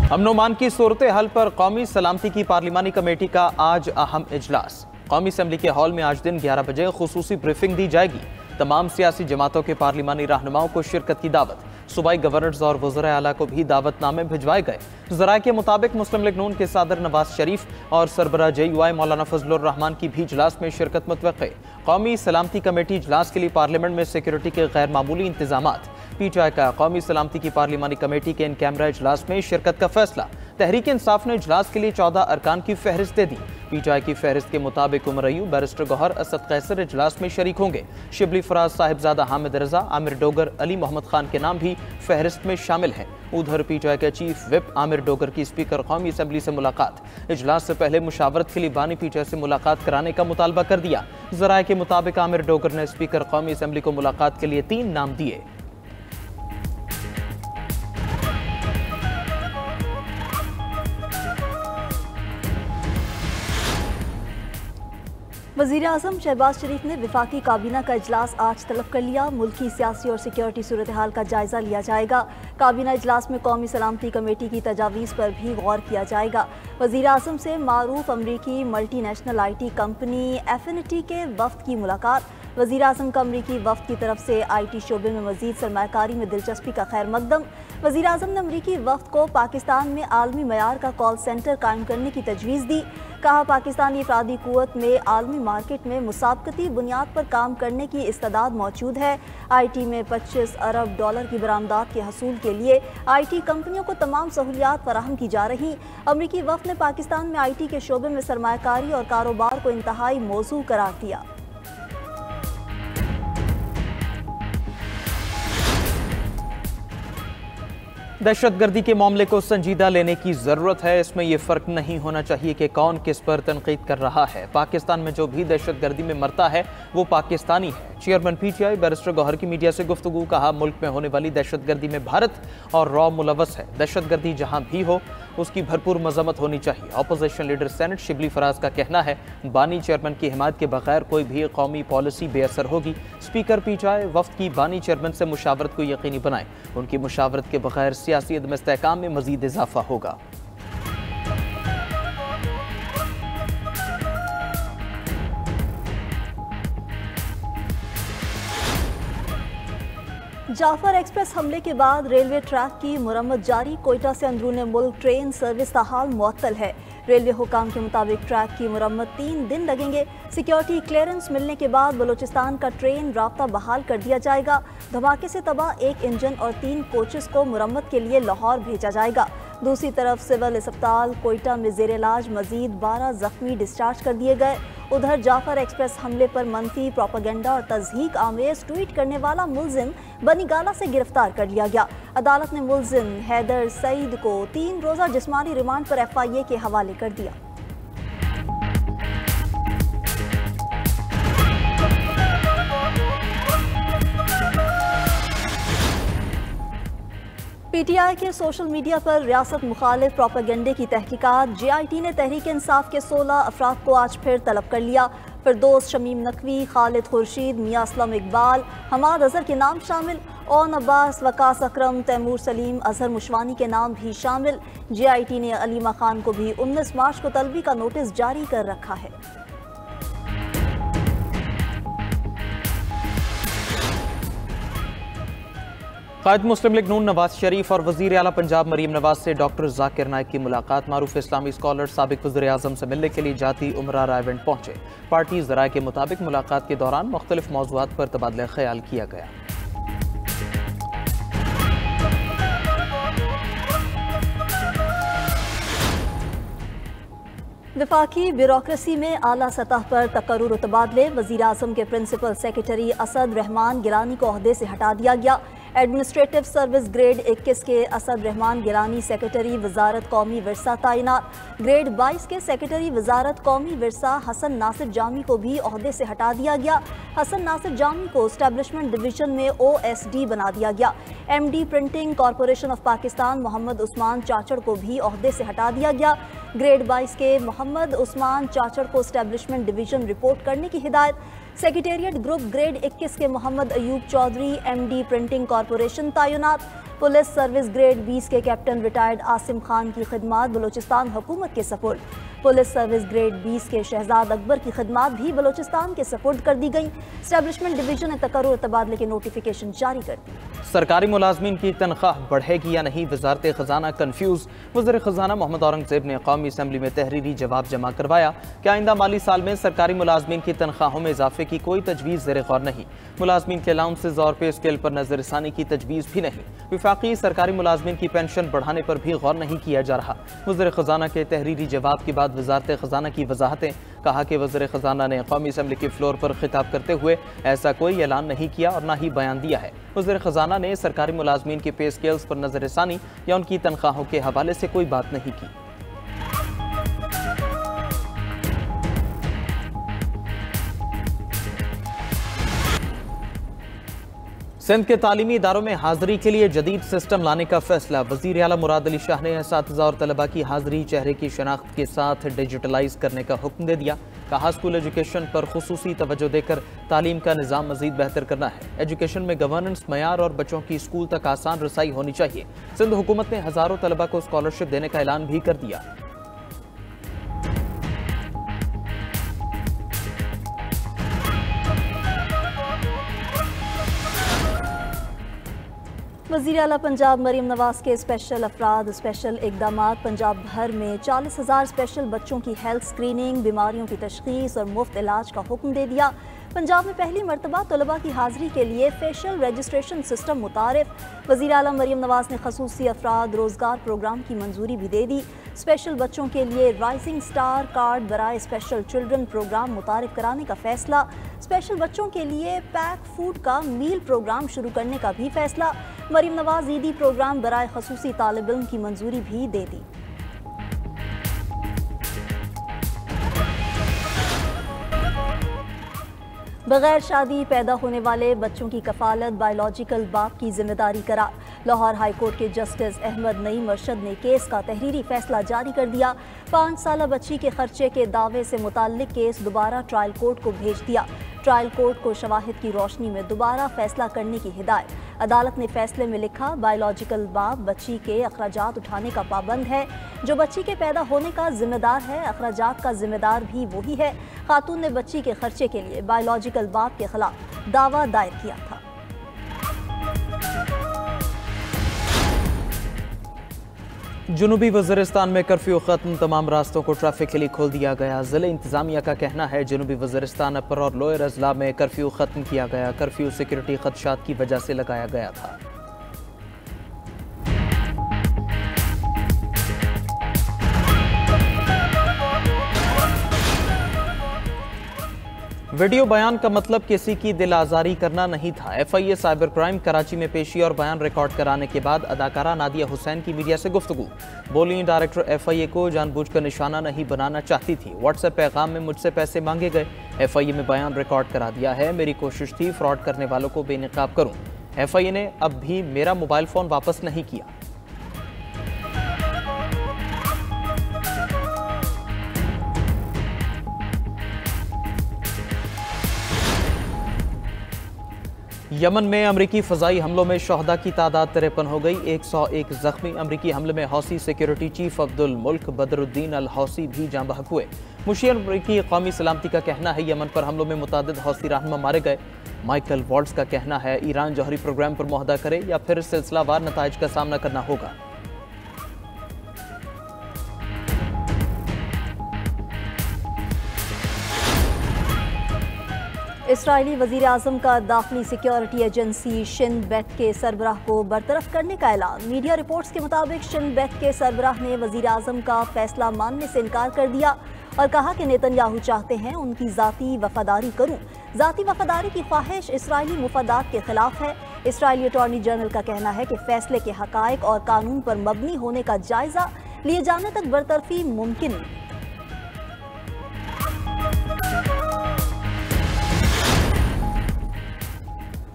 अमन-ओ-मान की सूरत हाल पर कौमी सलामती की पार्लिमानी कमेटी का आज अहम इजलास। कौमी असम्बली के हॉल में आज दिन 11 बजे खुसूसी ब्रीफिंग दी जाएगी। तमाम सियासी जमातों के पार्लिमानी रहनुमाओं को शिरकत की दावत। सूबाई गवर्नर्स और वज़ीर आला को भी दावतनामे भिजवाए गए। ज़राए के मुताबिक मुस्लिम लीग नून के सदर नवाज शरीफ और सरबराह JUI मौलाना फजलुर रहमान की भी इजलास में शिरकत मुतवक्के। कौमी सलामती कमेटी इजलास के लिए पार्लियामेंट में सिक्योरिटी के गैर मामूली इंतजामात। PTI का कौमी सलामती की पार्लिमानी कमेटी के इन कैमरा इजलास में शिरकत का फैसला। तहरीक इंसाफ ने इजलास के लिए 14 अरकान की फहरिस्त दे दी। PTI की फहरिस्त के मुताबिक उमर अयूब, बैरिस्टर गौहर, असद कैसर इजलास में शरीक होंगे। शिबली फराज, साहिबजादा हामिद रजा, आमिर डोगर, अली मोहम्मद खान के नाम भी फहरिस्त में शामिल हैं। उधर PTI के चीफ विप आमिर डोगर की स्पीकर कौमी असम्बली से मुलाकात। इजलास से पहले मुशावरत के लिए बानी PTI से मुलाकात कराने का मुतालबा कर दिया। ज़राए के मुताबिक आमिर डोगर ने स्पीकर कौमी असम्बली को मुलाकात के लिए 3 नाम दिए। वज़ीर आज़म शहबाज शरीफ ने विफाकी काबीना का इजलास आज तलब कर लिया। मुल्की सियासी और सिक्योरिटी सूरत हाल का जायजा लिया जाएगा। काबीना इजलास में कौमी सलामती कमेटी की तजावीज़ पर भी गौर किया जाएगा। वज़ीर आज़म से मारूफ अमरीकी multi national IT company affinity के वफ्द की मुलाकात। वज़ीर आज़म का अमरीकी वफ्द की तरफ से IT शोबे में मज़ीद सरमायाकारी में दिलचस्पी का खैर मकदम। वज़ीर आज़म ने अमरीकी वफ्द को पाकिस्तान में आलमी मयार का कॉल सेंटर कायम करने की तजवीज़ दी। कहा, पाकिस्तानी अफरादी कुव्वत में आलमी मार्केट में मुसाबकती बुनियाद पर काम करने की इस्तेदाद मौजूद है। IT में $25 अरब की बरामदात के हसूल के लिए IT कंपनियों को तमाम सहूलियात फराहम की जा रही। अमरीकी वफ्द ने पाकिस्तान में IT के शोबे में सरमायाकारी और कारोबार को इंतहाई मौजू करार दिया। दहशतगर्दी के मामले को संजीदा लेने की जरूरत है। इसमें यह फर्क नहीं होना चाहिए कि कौन किस पर तनकीद कर रहा है। पाकिस्तान में जो भी दहशतगर्दी में मरता है वो पाकिस्तानी है। चेयरमैन PTI बैरिस्टर गौहर की मीडिया से गुफ्तगू। कहा, मुल्क में होने वाली दहशतगर्दी में भारत और रॉ मुलव्वस है। दहशतगर्दी जहां भी हो उसकी भरपूर मजम्मत होनी चाहिए। Opposition leader senate Shibli Faraz का कहना है, बानी चेयरमैन की हिमायत के बगैर कोई भी कौमी पॉलिसी बेअसर होगी। स्पीकर PTI वफ्द की बानी चेयरमैन से मुशावरत को यकीनी बनाए। उनकी मुशावरत के बगैर सियासी अदम इस्तेहकाम में मजीद इजाफा होगा। जाफर एक्सप्रेस हमले के बाद रेलवे ट्रैक की मुरम्मत जारी। कोयटा से अंदरून मुल्क ट्रेन सर्विस ताहाल मुअत्तल है। रेलवे हुकाम के मुताबिक ट्रैक की मुरम्मत 3 दिन लगेंगे। सिक्योरिटी क्लियरेंस मिलने के बाद बलोचिस्तान का ट्रेन राब्ता बहाल कर दिया जाएगा। धमाके से तबाह 1 इंजन और 3 कोचेस को मुरम्मत के लिए लाहौर भेजा जाएगा। दूसरी तरफ सिविल अस्पताल कोयटा में जेर इलाज मजीद 12 जख्मी डिस्चार्ज कर दिए गए। उधर जाफर एक्सप्रेस हमले पर मनफी प्रोपेगेंडा और तज़हीक आमेज ट्वीट करने वाला मुल्जिम बनीगाला से गिरफ्तार कर लिया गया। अदालत ने मुल्जिम हैदर सईद को 3 रोज़ा जिस्मानी रिमांड पर FIA के हवाले कर दिया। PTI के सोशल मीडिया पर रियासत मुखालिफ प्रोपेगेंडे की तहकीकात। JIT ने तहरीक इंसाफ के 16 अफराद को आज फिर तलब कर लिया। फिरदौस शमीम नकवी, खालिद खुर्शीद, मियां असलम इकबाल, हमाद अजहर के नाम शामिल। ओन अब्बास, वकास अकरम, तैमूर सलीम, अजहर मुशवानी के नाम भी शामिल। JIT ने अलीमा खान को भी 19 मार्च को तलबी का नोटिस जारी कर रखा है। कायद मुस्लिम लीग नून नवाज शरीफ और वज़ीर आला पंजाब मरीम नवाज से डॉक्टर जाकिर नाइक की मुलाकात। मारूफ इस्लामी स्कॉलर साबिक वज़ीर आज़म से मिलने के लिए जाती उमरा रायवेंड पहुंचे। पार्टी ज़राए के मुताबिक मुलाकात के दौरान मुख्तलिफ मौज़ूआत पर तबादला ख्याल किया गया। वफाकी ब्यूरोक्रेसी में आला सतह पर तकर्रुर व तबादले। वज़ीर आज़म के प्रिंसिपल सेक्रेटरी असद रहमान गिलानी को ओहदे से हटा दिया गया। एडमिनिस्ट्रेटिव सर्विस ग्रेड 21 के असद रहमान गिलानी सेक्रेटरी वजारत कौमी विरसा तैनात। ग्रेड 22 के सेक्रेटरी वजारत कौमी विरसा हसन नासिर जामी को भी ओहदे से हटा दिया गया। हसन नासिर जामी को एस्टैब्लिशमेंट डिवीजन में OSD बना दिया गया। MD printing corporation of Pakistan Mohammad Usman Chachar को भी ओहदे से हटा दिया गया। ग्रेड 22 के मोहम्मद उस्मान चाचड़ को एस्टैब्लिशमेंट डिवीजन रिपोर्ट करने की हिदायत। सेक्रेटेरिएट ग्रुप ग्रेड 21 के Mohammad Ayub Chaudhry MD printing corporation तैनात। पुलिस सर्विस ग्रेड 20 के कैप्टन रिटायर्ड आसिम खान की खिदमात बलूचिस्तान हुकूमत के सपुर्द। पुलिस सर्विस ग्रेड 20 के शहजाद अकबर की खिदमात भी बलूचिस्तान के सपुर्द कर दी गई। स्टैब्लिशमेंट डिवीजन ने तकर्रुर तबादले के नोटिफिकेशन जारी कर दी। सरकारी मुलाजमीन की तनख्वाह बढ़ेगी या नहीं, वजारत खजाना कन्फ्यूज। वज़ीर खजाना मोहम्मद औरंगजेब ने कौमी असम्बली में तहरीरी जवाब जमा करवाया कि आइंदा माली साल में सरकारी मुलाजमीन की तनख्वाहों में इजाफे की कोई तजवीज़ ज़ेर गौर नहीं। मुलाजमीन के अलाउंसेज और पे स्केल पर नजरसानी की तजवीज़ भी नहीं। विफाकी सरकारी मुलाजमीन की पेंशन बढ़ाने पर भी गौर नहीं किया जा रहा। वज़ीर खजाना के तहरीरी जवाब के बाद वजारत खजाना की वजाहतें। कहा कि वज़ीर खजाना ने कौमी असम्बली के फ्लोर पर खिताब करते हुए ऐसा कोई ऐलान नहीं किया और न ही बयान दिया है। वज़ीर खजाना ने सरकारी मुलाजमीन के पे स्केल्स पर नजरसानी या उनकी तनख्वाहों के हवाले से कोई बात नहीं की। सिंध के तालीमी इदारों में हाजिरी के लिए जदीद सिस्टम लाने का फैसला। वज़ीर आला मुराद अली शाह ने असातिज़ा और तलबा की हाजिरी चेहरे की शनाख्त के साथ डिजिटलाइज करने का हुक्म दे दिया। कहा स्कूल एजुकेशन पर खुसूसी तवज्जो देकर तालीम का निज़ाम मज़ीद बेहतर करना है। एजुकेशन में गवर्नेंस, मयार और बच्चों की स्कूल तक आसान रसाई होनी चाहिए। सिंध हुकूमत ने हज़ारों तलबा को स्कॉलरशिप देने का ऐलान भी कर दिया। वज़ीर आला पंजाब मरीम नवाज के स्पेशल अफराद स्पेशल इक़दामात। पंजाब भर में 40,000 स्पेशल बच्चों की हेल्थ स्क्रीनिंग, बीमारियों की तशख़ीस और मुफ्त इलाज का हुक्म दे दिया। पंजाब में पहली मरतबा तलबा की हाजिरी के लिए फेशियल रजिस्ट्रेशन सिस्टम मुतारिफ। वज़ीर आला मरीम नवाज ने खसूसी अफराद रोज़गार प्रोग्राम की मंजूरी भी दे दी। स्पेशल बच्चों के लिए राइजिंग स्टार कार्ड बराए स्पेशल चिल्ड्रन प्रोग्राम मुतारिफ कराने का फैसला। स्पेशल बच्चों के लिए पैक फूड का मील प्रोग्राम शुरू करने का भी फैसला। मरीम नवाज ईदी प्रोग्राम बराए खसूसी तालिब इल्म की मंजूरी भी दे दी। बगैर शादी पैदा होने वाले बच्चों की कफालत बायोलॉजिकल बाप की जिम्मेदारी करार। लाहौर हाई कोर्ट के जस्टिस अहमद नईम अरशद ने केस का तहरीरी फैसला जारी कर दिया। 5 साला बच्ची के खर्चे के दावे से मुताल्लिक केस दोबारा ट्रायल कोर्ट को भेज दिया। ट्रायल कोर्ट को शवाहिद की रोशनी में दोबारा फैसला करने की हिदायत। अदालत ने फैसले में लिखा, बायोलॉजिकल बाप बच्ची के अखराजात उठाने का पाबंद है। जो बच्ची के पैदा होने का जिम्मेदार है, अखराजात का जिम्मेदार भी वही है। खातून ने बच्ची के खर्चे के लिए बायोलॉजिकल बाप के खिलाफ दावा दायर किया था। जुनूबी वज़ीरिस्तान में कर्फ्यू खत्म, तमाम रास्तों को ट्रैफिक के लिए खोल दिया गया। ज़िले इंतजामिया का कहना है जुनूबी वज़ीरिस्तान अपर और लोअर अजला में कर्फ्यू खत्म किया गया। कर्फ्यू सिक्योरिटी खदशात की वजह से लगाया गया था। वीडियो बयान का मतलब किसी की दिल आज़ारी करना नहीं था। FIA साइबर क्राइम कराची में पेशी और बयान रिकॉर्ड कराने के बाद अदाकारा नादिया हुसैन की मीडिया से गुफ्तगू। बोली, डायरेक्टर FIA को जानबूझकर निशाना नहीं बनाना चाहती थी। व्हाट्सएप पैगाम में मुझसे पैसे मांगे गए। FIA में बयान रिकॉर्ड करा दिया है। मेरी कोशिश थी फ्रॉड करने वालों को बेनकाब करूँ। FIA ने अब भी मेरा मोबाइल फ़ोन वापस नहीं किया। यमन में अमरीकी फ़ज़ाई हमलों में शहदा की तादाद 53 हो गई। 101 ज़ख्मी। अमरीकी हमले में हौसी सिक्योरिटी चीफ अब्दुल मुल्क बदरुद्दीन अल हौसी भी जाँ बहक हुए। मुशीर अमरीकी कौमी सलामती का कहना है यमन पर हमलों में मुतादिद हौसी रहनुमा मारे गए। माइकल वॉल्ट्स का कहना है ईरान जौहरी प्रोग्राम पर मुआहदा करे या फिर सिलसिलावार नताइज का सामना करना होगा। इसराइली वज़ीर आज़म का दाखिली सिक्योरिटी एजेंसी शिन बेत के सरबराह को बरतरफ करने का ऐलान। मीडिया रिपोर्ट्स के मुताबिक शिन बेत के सरबराह ने वज़ीर आज़म का फैसला मानने से इनकार कर दिया और कहा कि नेतन्याहू चाहते हैं उनकी ज़ाती वफादारी करूं। ज़ाती वफादारी की ख्वाहिश इसराइली मुफादात के खिलाफ है। इसराइली अटॉर्नी जनरल का कहना है कि फैसले के हक़ाइक़ और कानून पर मबनी होने का जायज़ा लिए जाने तक बरतरफी मुमकिन नहीं।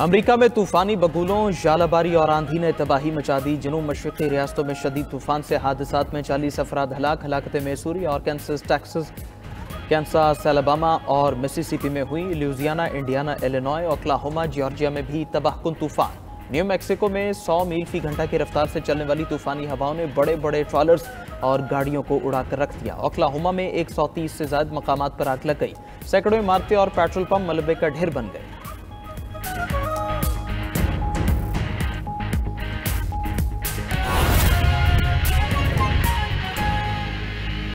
अमरीका में तूफानी बगुलों, जालाबारी और आंधी ने तबाही मचा दी। जनूब मशरक़ी रियासतों में शदीद तूफान से हादसात में 40 अफराद हलाक। हलाकत मैसूरी, आर्कांसस, टेक्सास, कैंसास, अलबामा और मिसिसिपी में हुई, Louisiana, Indiana, Illinois, Oklahoma, Georgia में भी तबाहकुन तूफान। न्यू मैक्सिको में 100 मील फी घंटा की रफ्तार से चलने वाली तूफानी हवाओं ने बड़े बड़े ट्रॉलर्स और गाड़ियों को उड़ाकर रख दिया। ओक्लाहोमा में 130 से ज्यादा मकामात पर आग लग गई। सैकड़ों इमारतें और पेट्रोल पंप मलबे का ढेर बन गए।